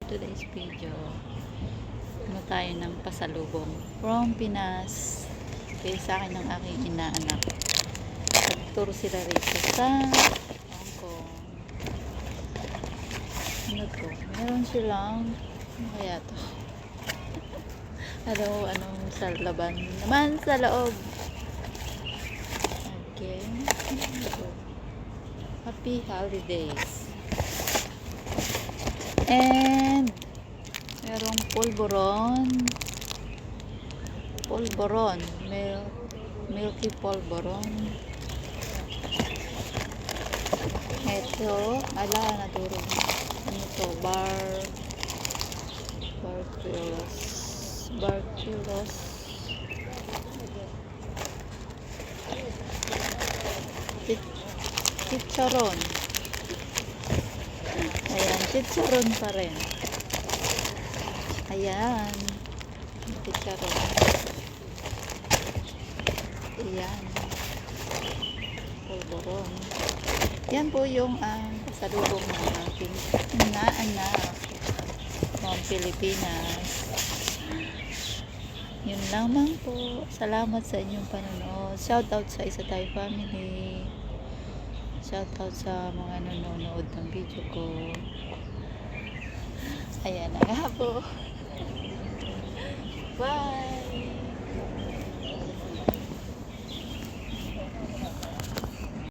today's video, ano tayo ng pasalubong from Pinas kaya sa akin ng aking inaanak. Nag-tour sila rito sa Hong Kong. Ano to? Meron silang ano kaya to? Anong sa laban naman sa loob. Okay, happy holidays. And merong polvoron, milky polvoron. Ito, nadurog. Ano to? Barculos. Chicharon. Ayan, chicharon pa rin. Ayan, chicharon. Ayan, polvoron. Yan po yung pasalubong ng aking inaanak from Pilipinas. Yun lamang po. Salamat sa inyong panonood. Shout out sa Isa Tayo Family. Shout out sa mga nanonood ng video ko. Ayan na nga po. Bye!